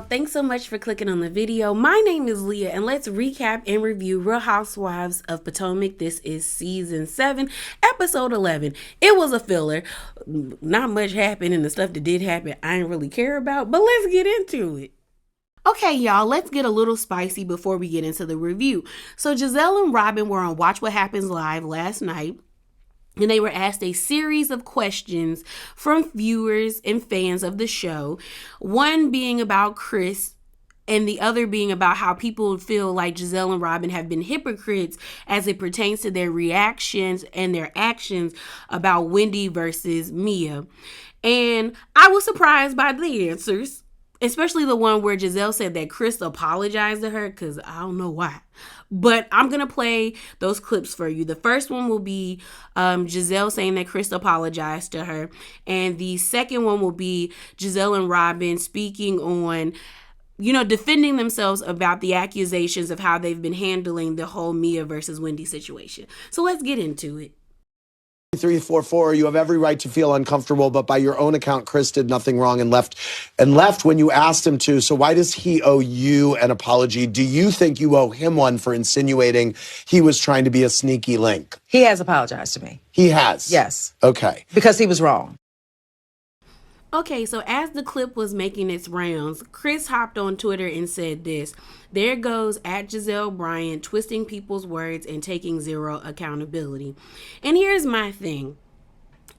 y'all, thanks so much for clicking on the video. My name is Leah and let's recap and review Real Housewives of Potomac. This is season 7, episode 11. It was a filler. Not much happened, and the stuff that did happen I didn't really care about, but let's get into it. Okay, y'all, let's get a little spicy before we get into the review. So Giselle and Robyn were on Watch What Happens Live last night, and they were asked a series of questions from viewers and fans of the show, one being about Chris and the other being about how people feel like Giselle and Robyn have been hypocrites as it pertains to their reactions and their actions about Wendy versus Mia. And I was surprised by the answers, especially the one where Giselle said that Chris apologized to her, because I don't know why. But I'm going to play those clips for you. The first one will be Giselle saying that Chris apologized to her. And the second one will be Giselle and Robyn speaking on, defending themselves about the accusations of how they've been handling the whole Mia versus Wendy situation. So let's get into it. 344, you have every right to feel uncomfortable, but by your own account, Chris did nothing wrong and left when you asked him to. So why does he owe you an apology? Do you think you owe him one for insinuating he was trying to be a sneaky link? He has apologized to me. He has? Yes. Okay. Because he was wrong. Okay, so as the clip was making its rounds, Chris hopped on Twitter and said this: "There goes at Giselle Bryant, twisting people's words and taking zero accountability." And here's my thing.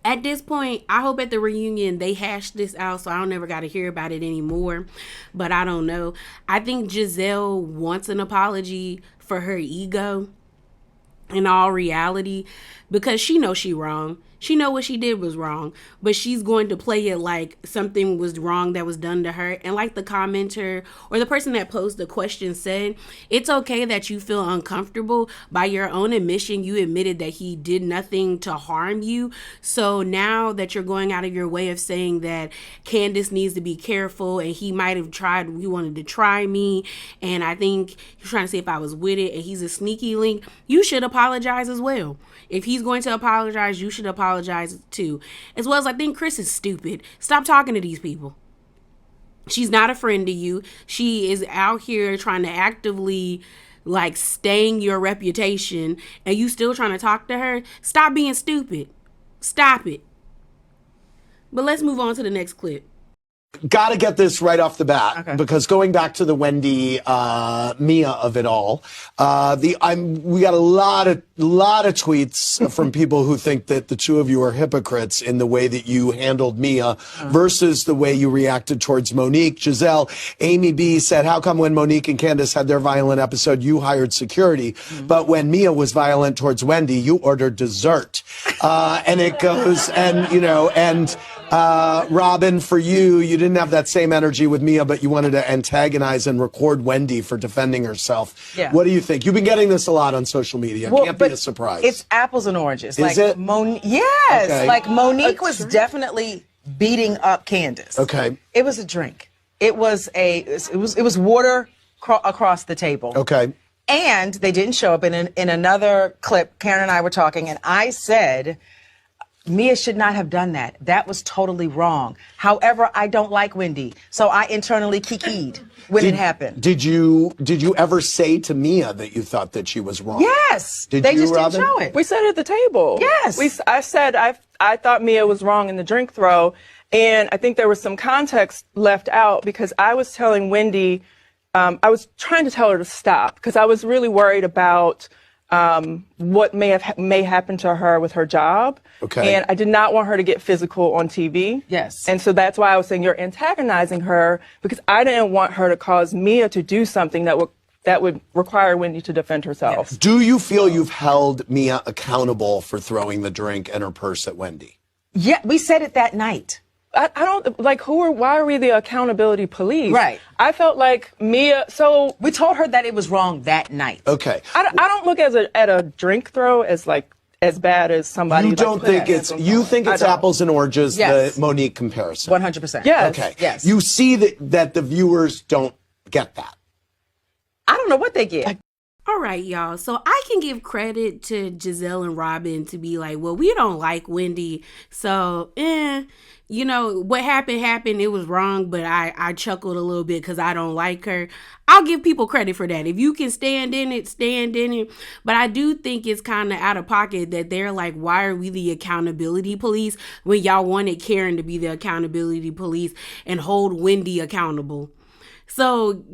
At this point, I hope at the reunion they hash this out so I don't never got to hear about it anymore. But I don't know. I think Giselle wants an apology for her ego in all reality, because she knows she wrong. She know what she did was wrong, but she's going to play it like something was wrong that was done to her. And like the commenter or the person that posed the question said, it's okay that you feel uncomfortable. By your own admission, you admitted that he did nothing to harm you. So now that you're going out of your way of saying that Candace needs to be careful and he wanted to try me, and I think he's trying to see if I was with it, and he's a sneaky link, you should apologize as well. If he's going to apologize, you should apologize too. As well as I think Chris is stupid. Stop talking to these people. She's not a friend to you. She is out here trying to actively stain your reputation, and you still trying to talk to her. Stop being stupid. Stop it. But let's move on to the next clip. Got to get this right off the bat, because going back to the Wendy Mia of it all, we got a lot of tweets from people who think that the two of you are hypocrites in the way that you handled Mia versus the way you reacted towards Monique. Giselle, Amy B said, how come when Monique and Candace had their violent episode, you hired security, but when Mia was violent towards Wendy, you ordered dessert? And it goes, Robyn, for you didn't have that same energy with Mia, but you wanted to antagonize and record Wendy for defending herself. Yeah. What do you think? You've been getting this a lot on social media. Can't be a surprise. It's apples and oranges. Is it? Yes. Okay. Monique was definitely beating up Candace. Okay. It was a drink. It was water across the table. Okay. And they didn't show up. In another clip, Karen and I were talking, and I said, Mia should not have done that. That was totally wrong. However, I don't like Wendy, so I internally kikied when it happened. Did you ever say to Mia that you thought that she was wrong? Yes. They just didn't show it. We said it at the table. Yes. I said I thought Mia was wrong in the drink throw, and I think there was some context left out because I was telling Wendy, I was trying to tell her to stop because I was really worried about what may happen to her with her job. Okay. And I did not want her to get physical on TV. Yes. And so that's why I was saying you're antagonizing her, because I didn't want her to cause Mia to do something that would require Wendy to defend herself. Yes. Do you feel you've held Mia accountable for throwing the drink and her purse at Wendy? Yeah, we said it that night. I don't why are we the accountability police? Right. I felt like Mia, so we told her that it was wrong that night. Okay. I don't look at a drink throw as bad as somebody. You don't think it's apples and oranges, Yes. the Monique comparison? 100%. Yes. Okay. Yes. You see that the viewers don't get that. I don't know what they get. All right, y'all. So I can give credit to Giselle and Robyn to be like, well, we don't like Wendy. So, what happened. It was wrong, but I chuckled a little bit because I don't like her. I'll give people credit for that. If you can stand in it, stand in it. But I do think it's kind of out of pocket that they're like, why are we the accountability police when y'all wanted Karen to be the accountability police and hold Wendy accountable? So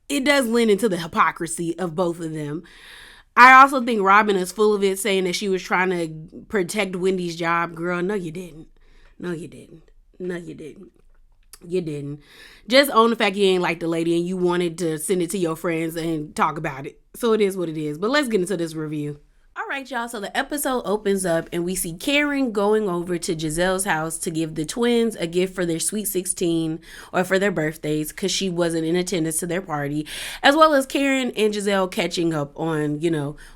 it does lend into the hypocrisy of both of them. I also think Robyn is full of it, saying that she was trying to protect Wendy's job. Girl, no, you didn't. No, you didn't. No, you didn't. You didn't. Just own the fact you ain't like the lady and you wanted to send it to your friends and talk about it. So it is what it is. But let's get into this review. All right, y'all. So the episode opens up and we see Karen going over to Giselle's house to give the twins a gift for their sweet 16 or for their birthdays because she wasn't in attendance to their party, as well as Karen and Giselle catching up on,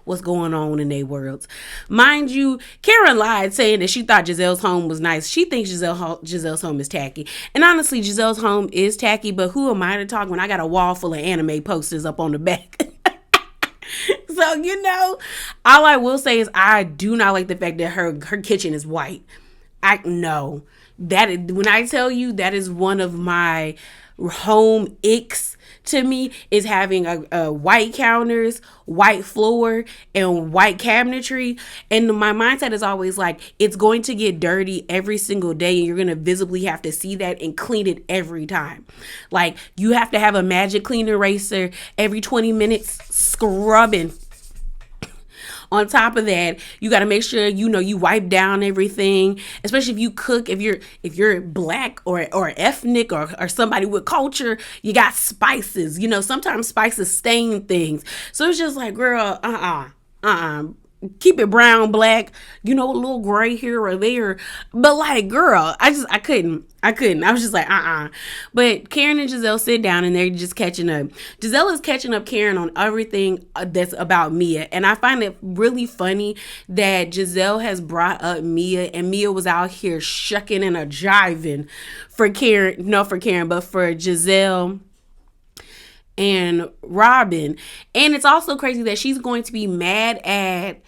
what's going on in their worlds. Mind you, Karen lied saying that she thought Giselle's home was nice. She thinks Giselle's home is tacky. And honestly, Giselle's home is tacky, but who am I to talk when I got a wall full of anime posters up on the back? So, all I will say is I do not like the fact that her kitchen is white. When I tell you that is one of my home icks to me, is having a white counters, white floor, and white cabinetry. And my mindset is always like, it's going to get dirty every single day and you're going to visibly have to see that and clean it every time. Like, you have to have a magic clean eraser every 20 minutes scrubbing. On top of that, you got to make sure you wipe down everything, especially if you cook. If you're black or ethnic or somebody with culture, you got spices. Sometimes spices stain things. So it's just like, girl, keep it brown, black, a little gray here or there. But like, girl, I couldn't. I was just like, But Karen and Giselle sit down and they're just catching up. Giselle is catching up Karen on everything that's about Mia. And I find it really funny that Giselle has brought up Mia and Mia was out here shucking and a jiving for Karen, but for Giselle and Robyn. And it's also crazy that she's going to be mad at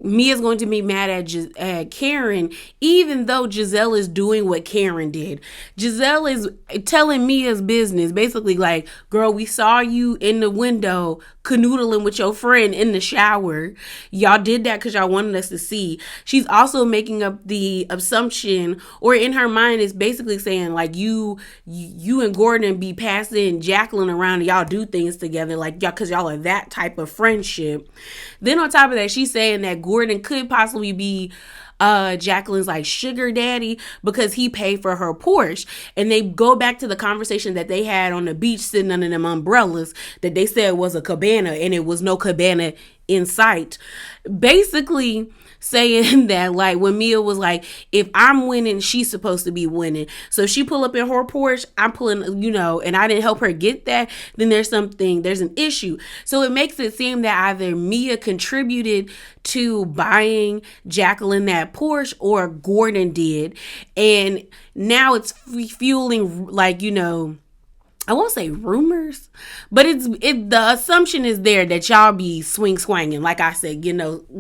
Mia's going to be mad at Karen, even though Giselle is doing what Karen did. Giselle is telling Mia's business, basically like, girl, we saw you in the window canoodling with your friend in the shower. Y'all did that because y'all wanted us to see. She's also making up the assumption, or in her mind is basically saying like, you and Gordon be passing Jacqueline around and y'all do things together, like y'all, because y'all are that type of friendship. Then on top of that, she's saying that Gordon could possibly be Jacqueline's like sugar daddy because he paid for her Porsche. And they go back to the conversation that they had on the beach sitting under them umbrellas that they said was a cabana, and it was no cabana in sight. Basically saying that like when Mia was like, if I'm winning, she's supposed to be winning. So if she pull up in her Porsche, I'm pulling, and I didn't help her get that, then there's an issue. So it makes it seem that either Mia contributed to buying Jacqueline that Porsche or Gordon did. And now it's fueling like, I won't say rumors, but the assumption is there that y'all be swinging, like I said,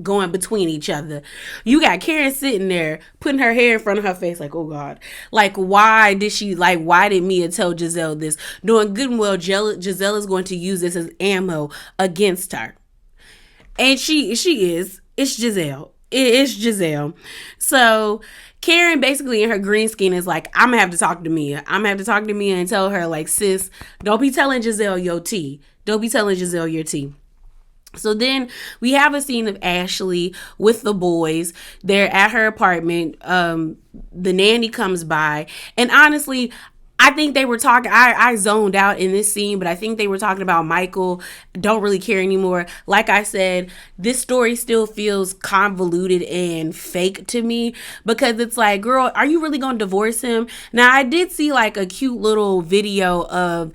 going between each other. You got Karen sitting there putting her hair in front of her face like, oh God, like why did Mia tell Giselle this? Knowing good and well Giselle is going to use this as ammo against her. And she is. It's Giselle. It's Giselle. So Karen basically in her green skin is like, I'm gonna have to talk to Mia. I'm gonna have to talk to Mia and tell her like, sis, don't be telling Giselle your tea. Don't be telling Giselle your tea. So then we have a scene of Ashley with the boys. They're at her apartment. The nanny comes by, and honestly, I think they were talking, I zoned out in this scene, but I think they were talking about Michael. Don't really care anymore. Like I said, this story still feels convoluted and fake to me because it's like, girl, are you really going to divorce him? Now, I did see like a cute little video of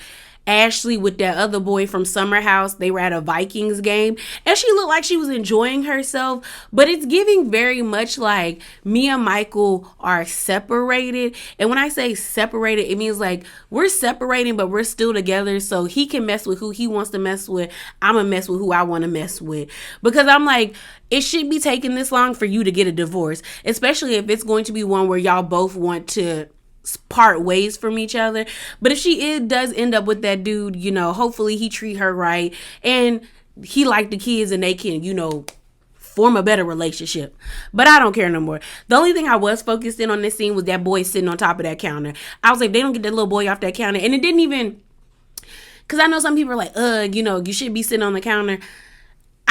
Ashley with that other boy from Summer House. They were at a Vikings game and she looked like she was enjoying herself, but it's giving very much like me and Michael are separated. And when I say separated, it means like we're separating, but we're still together. So he can mess with who he wants to mess with. I'm gonna mess with who I want to mess with, because I'm like, it shouldn't be taking this long for you to get a divorce, especially if it's going to be one where y'all both want to part ways from each other. But if does end up with that dude, you know, hopefully he treat her right and he like the kids and they can, you know, form a better relationship. But I don't care no more. The only thing I was focused in on this scene was that boy sitting on top of that counter. I was like, they don't get that little boy off that counter. And it didn't even, because I know some people are like, you know, you shouldn't be sitting on the counter.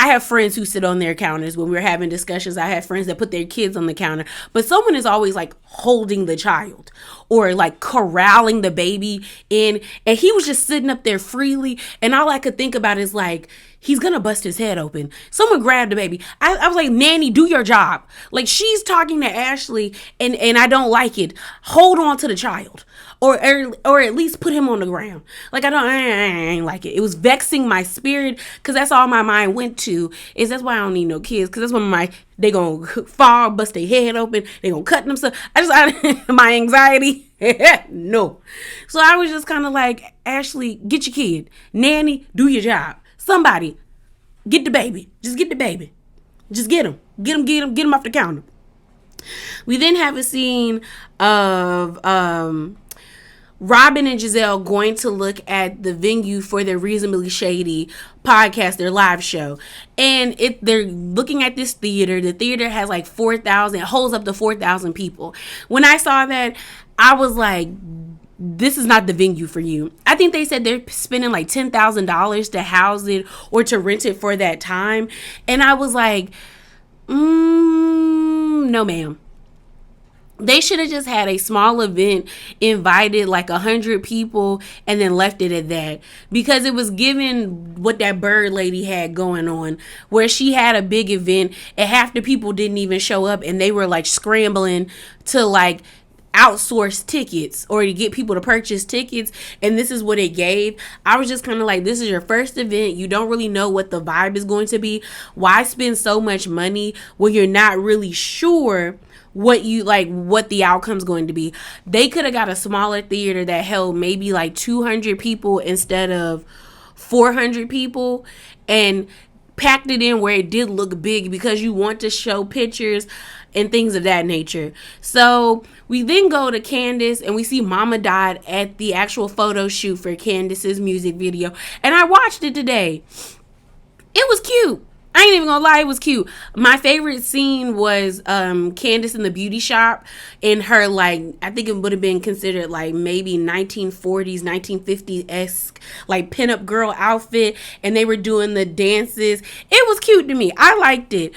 I have friends who sit on their counters when we're having discussions. I have friends that put their kids on the counter, but someone is always like holding the child or like corralling the baby in. And he was just sitting up there freely. And all I could think about is like, he's going to bust his head open. Someone grabbed the baby. I was like, nanny, do your job. Like, she's talking to Ashley and I don't like it. Hold on to the child. Or at least put him on the ground. Like, I ain't like it. It was vexing my spirit, because that's all my mind went to. Is that's why I don't need no kids, because that's when they gonna fall, bust their head open, they gonna cut themselves. My anxiety, no. So I was just kind of like, Ashley, get your kid. Nanny, do your job. Somebody, get the baby. Just get the baby. Just get him. Get him off the counter. We then have a scene of Robyn and Giselle going to look at the venue for their Reasonably Shady podcast, their live show. And they're looking at this theater. The theater has like 4,000, it holds up to 4,000 people. When I saw that, I was like, this is not the venue for you. I think they said they're spending like $10,000 to house it or to rent it for that time. And I was like, no, ma'am. They should have just had a small event, invited like 100 people, and then left it at that. Because it was given what that bird lady had going on, where she had a big event and half the people didn't even show up, and they were like scrambling to like outsource tickets or to get people to purchase tickets, and this is what it gave. I was just kind of like, this is your first event. You don't really know what the vibe is going to be. Why spend so much money when you're not really sure what the outcome's going to be? They could have got a smaller theater that held maybe like 200 people instead of 400 people and packed it in where it did look big, because you want to show pictures and things of that nature. So we then go to Candace and we see Mama Dot at the actual photo shoot for Candace's music video. And I watched it today. It was cute. I ain't even gonna lie, it was cute. My favorite scene was Candace in the beauty shop in her, like, I think it would have been considered like maybe 1940s, 1950s-esque like pinup girl outfit, and they were doing the dances. It was cute to me. I liked it.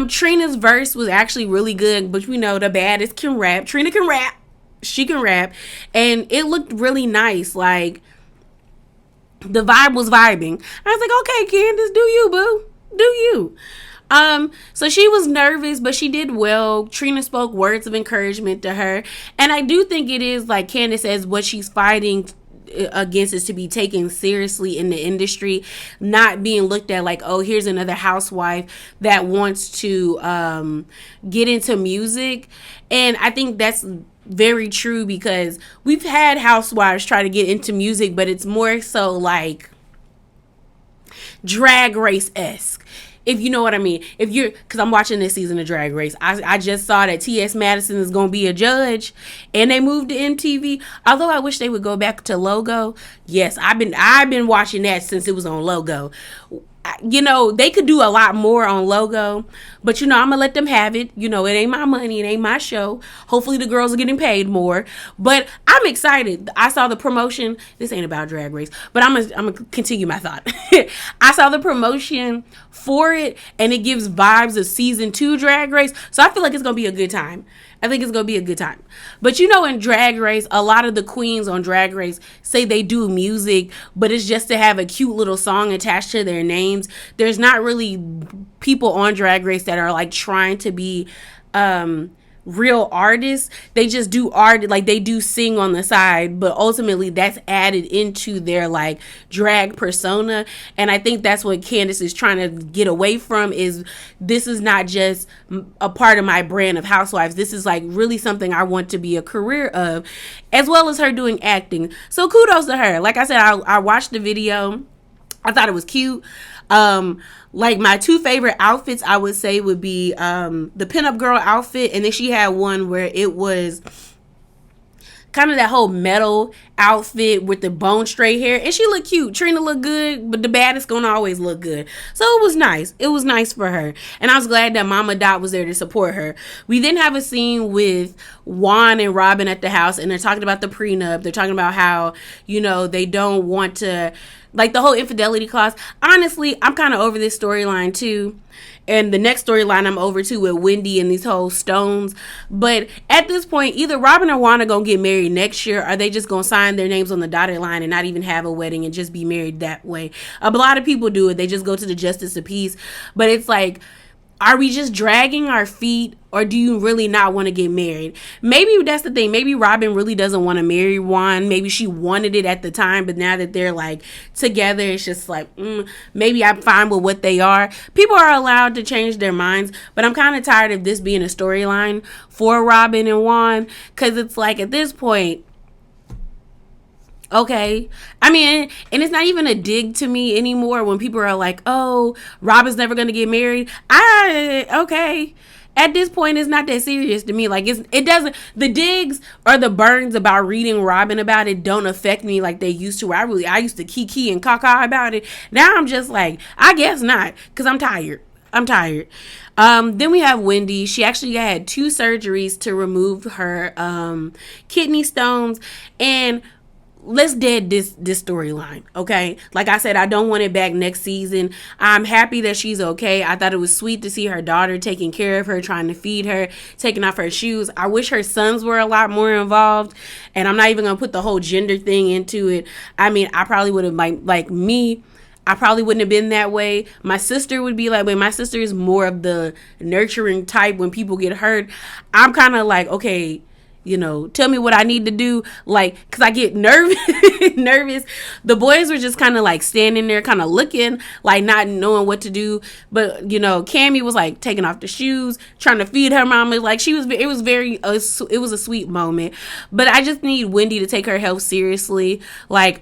Trina's verse was actually really good, but we know the baddest can rap. Trina can rap. She can rap. And it looked really nice. Like, the vibe was vibing. I was like, okay, Candace, do you, boo. Do you? So she was nervous, but she did well. Trina spoke words of encouragement to her. And I do think it is, like Candace says, what she's fighting against is to be taken seriously in the industry, not being looked at like, oh, here's another housewife that wants to get into music. And I think that's very true, because we've had housewives try to get into music, but it's more so like Drag Race-esque, if you know what I mean. Because I'm watching this season of Drag Race. I just saw that T.S. Madison is going to be a judge, and they moved to MTV. Although I wish they would go back to Logo. Yes, I've been watching that since it was on Logo. You know, they could do a lot more on Logo, but you know, I'm gonna let them have it. You know, it ain't my money, it ain't my show. Hopefully the girls are getting paid more, but I'm excited. I saw the promotion. This ain't about Drag Race, but I'm gonna continue my thought. I saw the promotion for it, and it gives vibes of season 2 Drag Race, so I feel like it's gonna be a good time. I think it's going to be a good time. But you know, in Drag Race, a lot of the queens on Drag Race say they do music, but it's just to have a cute little song attached to their names. There's not really people on Drag Race that are like trying to be real artists. They just do art, like they do sing on the side, but ultimately that's added into their like drag persona. And I think that's what Candace is trying to get away from, is this is not just a part of my brand of housewives. This is like really something I want to be a career of, as well as her doing acting. So kudos to her. Like I said, I watched the video. I thought it was cute. Like my two favorite outfits, I would say, would be the pinup girl outfit, and then she had one where it was kind of that whole metal outfit with the bone straight hair, and she looked cute. Trina looked good, but the baddest gonna always look good. So it was nice. It was nice for her, and I was glad that Mama Dot was there to support her. We then have a scene with Juan and Robyn at the house, and they're talking about the prenup. They're talking about how, you know, they don't want to, like, the whole infidelity clause. Honestly, I'm kind of over this storyline too. And the next storyline I'm over too, with Wendy and these whole stones. But at this point, either Robyn or Juan are going to get married next year, or are they just going to sign their names on the dotted line and not even have a wedding and just be married that way. A lot of people do it. They just go to the justice of peace. But it's like, are we just dragging our feet, or do you really not want to get married? Maybe that's the thing. Maybe Robyn really doesn't want to marry Juan. Maybe she wanted it at the time, but now that they're like together, it's just like, maybe I'm fine with what they are. People are allowed to change their minds, but I'm kind of tired of this being a storyline for Robyn and Juan, because it's like, at this point, okay. I mean, and it's not even a dig to me anymore when people are like, oh, Robyn's never going to get married. Okay. At this point, it's not that serious to me. Like, it doesn't, the digs or the burns about reading Robyn about it don't affect me like they used to. I used to kiki and caca about it. Now I'm just like, I guess not, because I'm tired. Then we have Wendy. She actually had 2 surgeries to remove her kidney stones, and let's dead this storyline, okay? Like I said, I don't want it back next season. I'm happy that she's okay. I thought it was sweet to see her daughter taking care of her, trying to feed her, taking off her shoes. I wish her sons were a lot more involved, and I'm not even gonna put the whole gender thing into it. I mean, I probably would have, like me, I probably wouldn't have been that way. My sister would be like, but my sister is more of the nurturing type. When people get hurt, I'm kind of like, okay, you know, tell me what I need to do, like, because I get nervous. The boys were just kind of like standing there, kind of looking, like not knowing what to do. But, you know, Cammie was like taking off the shoes, trying to feed her mama. Like, it was a sweet moment. But I just need Wendy to take her health seriously. Like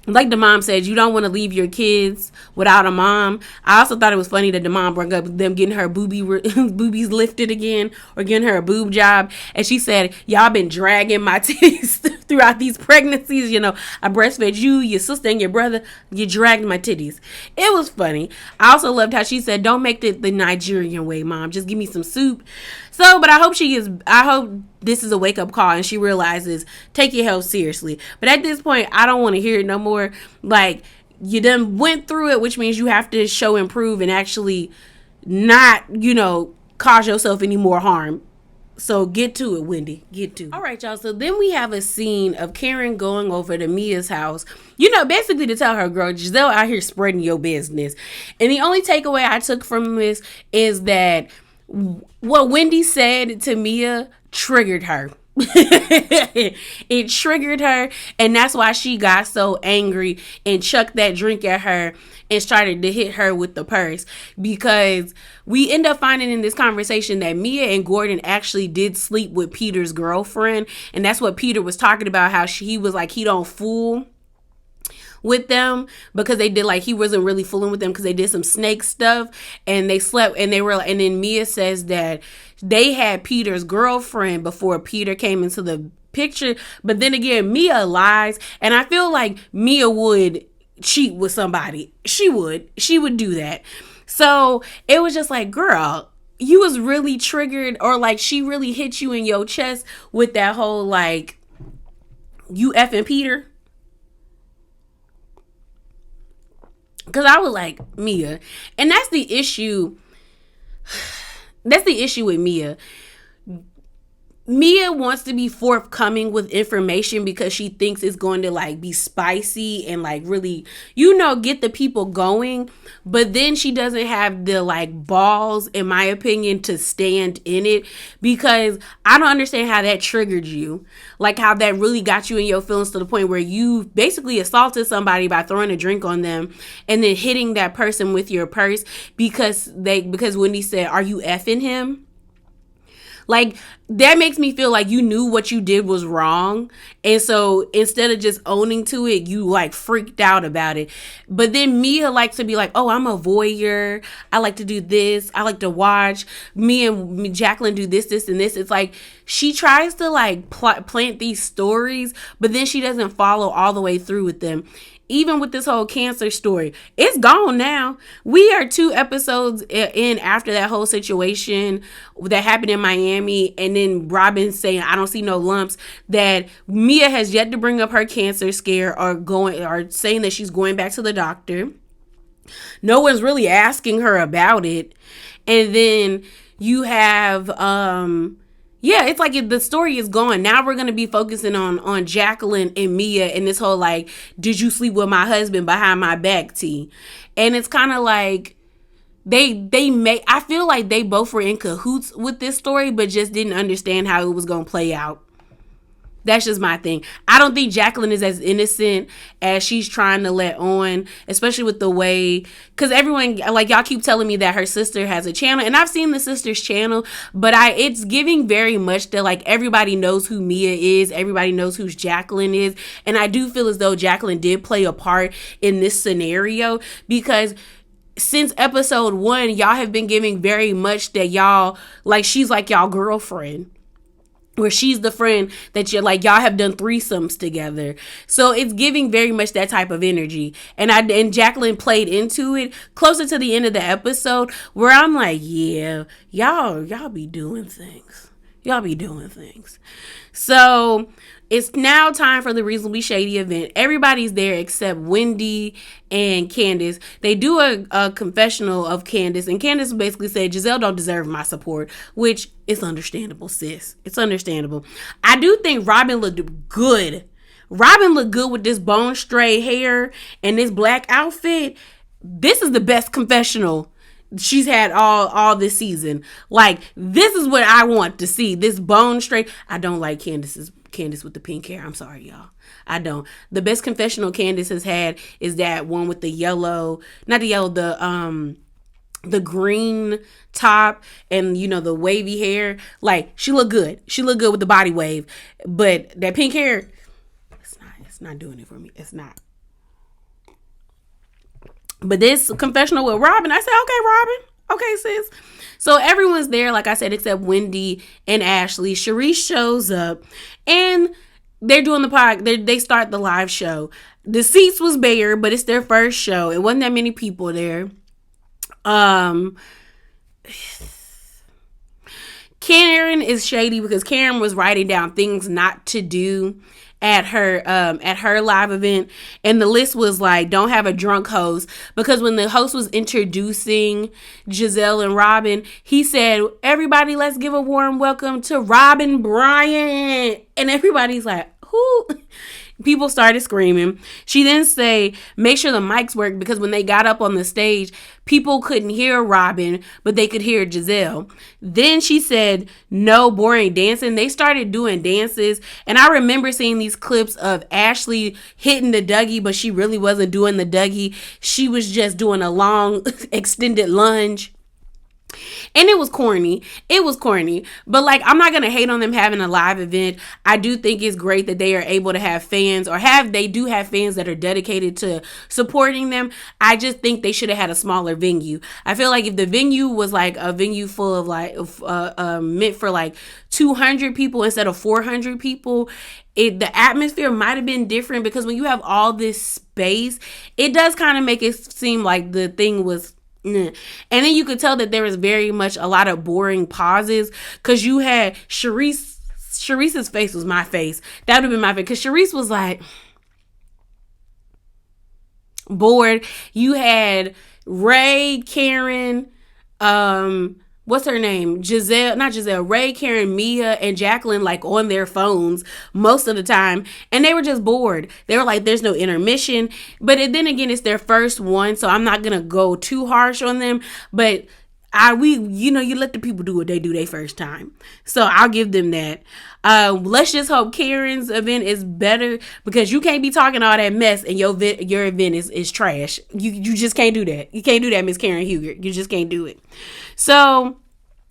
the mom said, you don't want to leave your kids without a mom. I also thought it was funny that the mom brought up them getting her boobies lifted again, or getting her a boob job. And she said, y'all been dragging my titties throughout these pregnancies. You know, I breastfed you, your sister, and your brother. You dragged my titties. It was funny. I also loved how she said, don't make it the Nigerian way, mom. Just give me some soup. So, but I hope this is a wake-up call and she realizes, take your health seriously. But at this point, I don't want to hear it no more. Like, you done went through it, which means you have to show improve and actually not, you know, cause yourself any more harm. So get to it, Wendy. Get to it. All right, y'all. So then we have a scene of Karen going over to Mia's house, you know, basically to tell her, girl, Giselle out here spreading your business. And the only takeaway I took from this is that what Wendy said to Mia triggered her. It triggered her, and that's why she got so angry and chucked that drink at her and started to hit her with the purse. Because we end up finding in this conversation that Mia and Gordon actually did sleep with Peter's girlfriend, and that's what Peter was talking about, how he was like, he don't fool with them, because they did, like, he wasn't really fooling with them because they did some snake stuff and they slept, and then Mia says that they had Peter's girlfriend before Peter came into the picture. But then again, Mia lies, and I feel like Mia would cheat with somebody. She would do that. So it was just like, girl, you was really triggered, or like she really hit you in your chest with that whole like, you effing Peter. Because I was like, Mia. And that's the issue. That's the issue with Mia. Mia wants to be forthcoming with information because she thinks it's going to like be spicy and like really, get the people going. But then she doesn't have the like balls, in my opinion, to stand in it, because I don't understand how that triggered you. Like how that really got you in your feelings to the point where you basically assaulted somebody by throwing a drink on them and then hitting that person with your purse because Wendy said, "Are you effing him?" Like, that makes me feel like you knew what you did was wrong. And so instead of just owning to it, you like freaked out about it. But then Mia likes to be like, oh, I'm a voyeur. I like to do this. I like to watch. Me and Jacqueline do this, this, and this. It's like she tries to like plant these stories, but then she doesn't follow all the way through with them. Even with this whole cancer story, it's gone now. We are 2 episodes in after that whole situation that happened in Miami, and then Robyn saying, I don't see no lumps, that Mia has yet to bring up her cancer scare or saying that she's going back to the doctor. No one's really asking her about it. And then you have it's like the story is gone. Now we're going to be focusing on Jacqueline and Mia and this whole like, did you sleep with my husband behind my back tea? And it's kind of like I feel like they both were in cahoots with this story, but just didn't understand how it was going to play out. That's just my thing. I don't think Jacqueline is as innocent as she's trying to let on, especially with the way, because everyone, like, y'all keep telling me that her sister has a channel, and I've seen the sister's channel, but it's giving very much that, like, everybody knows who Mia is, everybody knows who Jacqueline is, and I do feel as though Jacqueline did play a part in this scenario, because since episode 1, y'all have been giving very much that y'all, like, she's like y'all girlfriend, where she's the friend that you're like, y'all have done threesomes together. So it's giving very much that type of energy. And Jacqueline played into it closer to the end of the episode, where I'm like, yeah, y'all be doing things. Y'all be doing things. So it's now time for the Reasonably Shady event. Everybody's there except Wendy and Candace. They do a confessional of Candace, and Candace basically said, Giselle don't deserve my support, which is understandable, sis. It's understandable. I do think Robyn looked good. Robyn looked good with this bone straight hair and this black outfit. This is the best confessional she's had all this season. Like, this is what I want to see. This bone straight. I don't like Candace with the pink hair. I'm sorry, y'all. I don't. The best confessional Candace has had is that one with the yellow, not the yellow, the green top and, the wavy hair. Like, she looked good. She looked good with the body wave. But that pink hair, it's not doing it for me. It's not. But this confessional with Robyn, I said, okay, Robyn. Okay, sis. So everyone's there, like I said, except Wendy and Ashley. Sharice shows up, and they're doing the pod. They start the live show. The seats was bare, but it's their first show. It wasn't that many people there. Karen is shady because Karen was writing down things not to do at her live event, and the list was like, don't have a drunk host, because when the host was introducing Giselle and Robyn, he said, everybody, let's give a warm welcome to Robyn Bryant, and everybody's like, who? People started screaming. She then say, make sure the mics work, because when they got up on the stage, people couldn't hear Robyn, but they could hear Giselle. Then she said, no boring dancing. They started doing dances. And I remember seeing these clips of Ashley hitting the Dougie, but she really wasn't doing the Dougie. She was just doing a long extended lunge. And it was corny. But like, I'm not going to hate on them having a live event. I do think it's great that they are able to have fans, they do have fans that are dedicated to supporting them. I just think they should have had a smaller venue. I feel like if the venue was like a venue full of like, meant for like 200 people instead of 400 people, the atmosphere might have been different, because when you have all this space, it does kind of make it seem like the thing was. And then you could tell that there was very much a lot of boring pauses, because you had Sharice's face was my face. That would have been my face, because Sharice was like bored. You had Ray, Karen, what's her name? Giselle, not Giselle, Ray, Karen, Mia, and Jacqueline like on their phones most of the time. And they were just bored. They were like, there's no intermission. But then again, it's their first one. So I'm not going to go too harsh on them. But you let the people do what they do their first time. So I'll give them that. Let's just hope Karen's event is better, because you can't be talking all that mess and your event is trash. You just can't do that. You can't do that, Miss Karen Huger. You just can't do it. So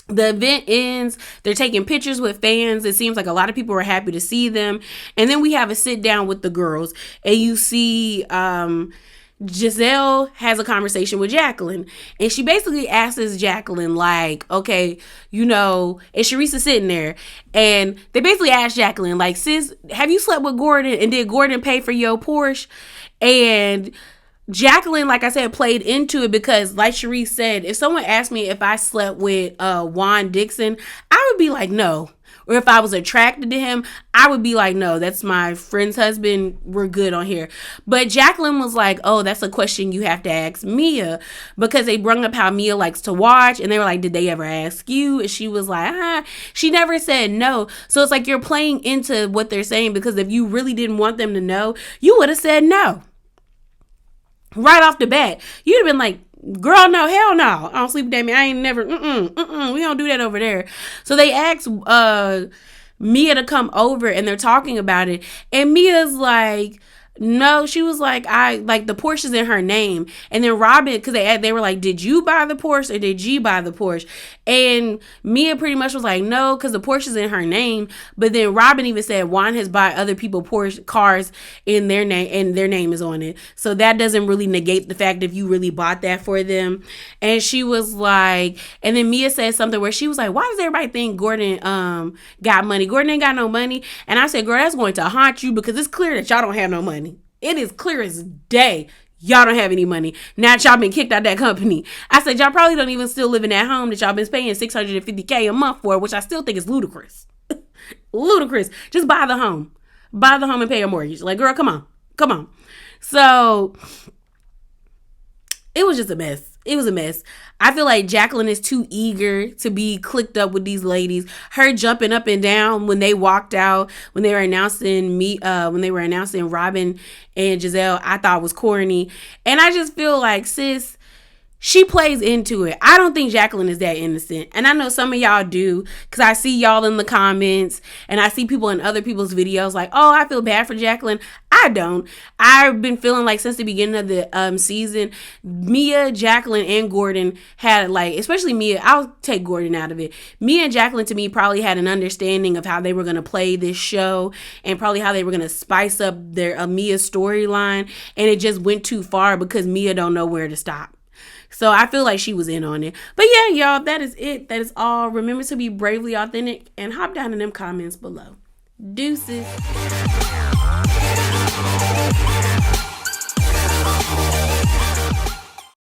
the event ends. They're taking pictures with fans. It seems like a lot of people are happy to see them. And then we have a sit down with the girls, and you see Giselle has a conversation with Jacqueline, and she basically asks Jacqueline, like, okay, and Sharice's sitting there, and they basically ask Jacqueline, like, sis, have you slept with Gordon, and did Gordon pay for your Porsche? And Jacqueline, like I said, played into it, because like Sharice said, if someone asked me if I slept with Juan Dixon, I would be like, no. Or if I was attracted to him, I would be like, no, that's my friend's husband. We're good on here. But Jacqueline was like, oh, that's a question you have to ask Mia, because they brought up how Mia likes to watch. And they were like, did they ever ask you? And she was like, she never said no. So it's like you're playing into what they're saying, because if you really didn't want them to know, you would have said no. Right off the bat, you'd have been like, girl, no, hell no. I don't sleep with that man. I ain't never, we don't do that over there. So they asked Mia to come over, and they're talking about it. And Mia's like, no, she was like, the Porsche's in her name. And then Robyn, because they were like, did you buy the Porsche or did G buy the Porsche? And Mia pretty much was like, no, because the Porsche's in her name. But then Robyn even said Juan has bought other people Porsche cars in their name, and their name is on it. So that doesn't really negate the fact if you really bought that for them. And she was like, and then Mia said something where she was like, why does everybody think Gordon got money? Gordon ain't got no money. And I said, girl, that's going to haunt you, because it's clear that y'all don't have no money. It is clear as day. Y'all don't have any money. Now that y'all been kicked out that company. I said, y'all probably don't even still live in that home that y'all been paying $650K a month for, which I still think is ludicrous. Ludicrous. Just buy the home. Buy the home and pay a mortgage. Like, girl, come on. So it was just a mess. It was a mess. I feel like Jacqueline is too eager to be clicked up with these ladies. Her jumping up and down when they walked out, when they were announcing Robyn and Giselle, I thought was corny. And I just feel like, sis, she plays into it. I don't think Jacqueline is that innocent. And I know some of y'all do, because I see y'all in the comments, and I see people in other people's videos like, oh, I feel bad for Jacqueline. I don't. I've been feeling like since the beginning of the season, Mia, Jacqueline, and Gordon had, like, especially Mia, I'll take Gordon out of it. Mia and Jacqueline, to me, probably had an understanding of how they were going to play this show, and probably how they were going to spice up their Mia storyline. And it just went too far, because Mia don't know where to stop. So I feel like she was in on it. But yeah, y'all, that is it. That is all. Remember to be bravely authentic, and hop down in them comments below. Deuces.